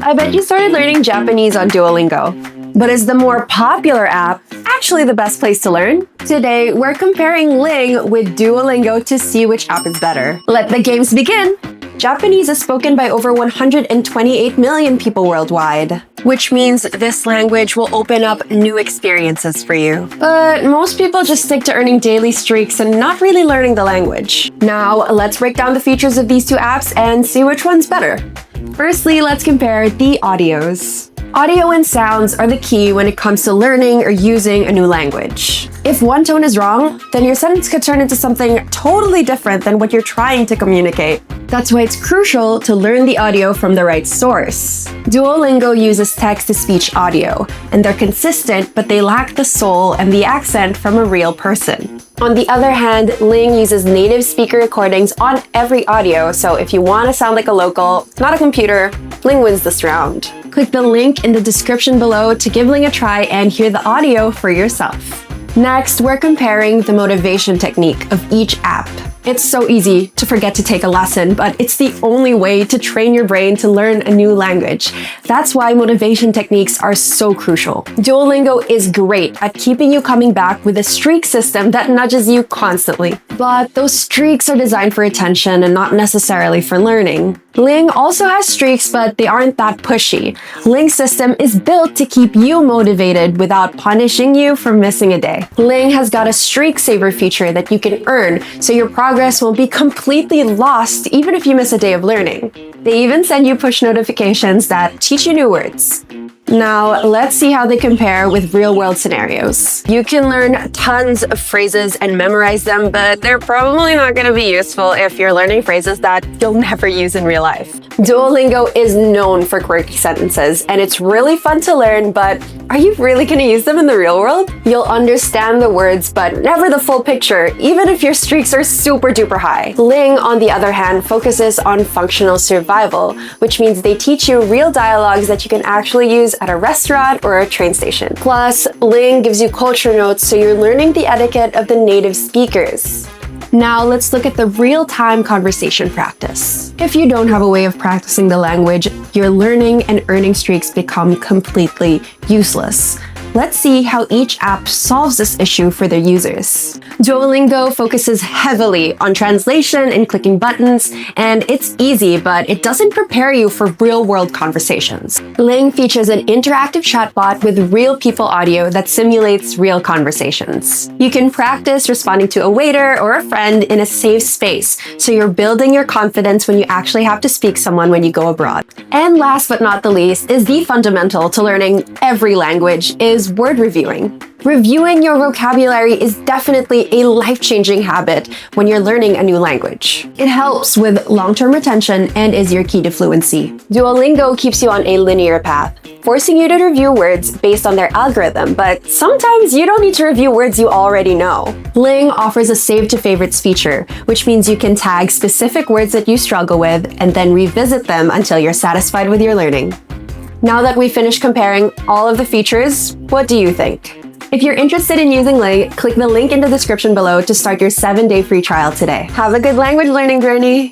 I bet you started learning Japanese on Duolingo. But is the more popular app actually the best place to learn? Today, we're comparing Ling with Duolingo to see which app is better. Let the games begin! Japanese is spoken by over 128 million people worldwide, which means this language will open up new experiences for you. But most people just stick to earning daily streaks and not really learning the language. Now, let's break down the features of these two apps and see which one's better. Firstly, let's compare the audios. Audio and sounds are the key when it comes to learning or using a new language. If one tone is wrong, then your sentence could turn into something totally different than what you're trying to communicate. That's why it's crucial to learn the audio from the right source. Duolingo uses text-to-speech audio, and they're consistent, but they lack the soul and the accent from a real person. On the other hand, Ling uses native speaker recordings on every audio, so if you want to sound like a local, not a computer, Ling wins this round. Click the link in the description below to give Ling a try and hear the audio for yourself. Next, we're comparing the motivation technique of each app. It's so easy to forget to take a lesson, but it's the only way to train your brain to learn a new language. That's why motivation techniques are so crucial. Duolingo is great at keeping you coming back with a streak system that nudges you constantly. But those streaks are designed for attention and not necessarily for learning. Ling also has streaks, but they aren't that pushy. Ling's system is built to keep you motivated without punishing you for missing a day. Ling has got a streak saver feature that you can earn, so your progress won't be completely lost even if you miss a day of learning. They even send you push notifications that teach you new words. Now, let's see how they compare with real-world scenarios. You can learn tons of phrases and memorize them, but they're probably not going to be useful if you're learning phrases that you'll never use in real life. Duolingo is known for quirky sentences, and it's really fun to learn, but are you really going to use them in the real world? You'll understand the words, but never the full picture, even if your streaks are super-duper high. Ling, on the other hand, focuses on functional survival, which means they teach you real dialogues that you can actually use at a restaurant or a train station. Plus, Ling gives you culture notes, so you're learning the etiquette of the native speakers. Now, let's look at the real-time conversation practice. If you don't have a way of practicing the language, your learning and earning streaks become completely useless. Let's see how each app solves this issue for their users. Duolingo focuses heavily on translation and clicking buttons, and it's easy, but it doesn't prepare you for real-world conversations. Ling features an interactive chatbot with real people audio that simulates real conversations. You can practice responding to a waiter or a friend in a safe space, so you're building your confidence when you actually have to speak to someone when you go abroad. And last but not the least is the fundamental to learning every language is word reviewing. Reviewing your vocabulary is definitely a life-changing habit when you're learning a new language. It helps with long-term retention and is your key to fluency. Duolingo keeps you on a linear path, forcing you to review words based on their algorithm, but sometimes you don't need to review words you already know. Ling offers a save to favorites feature, which means you can tag specific words that you struggle with and then revisit them until you're satisfied with your learning. Now that we've finished comparing all of the features, what do you think? If you're interested in using Ling, click the link in the description below to start your 7-day free trial today. Have a good language learning journey!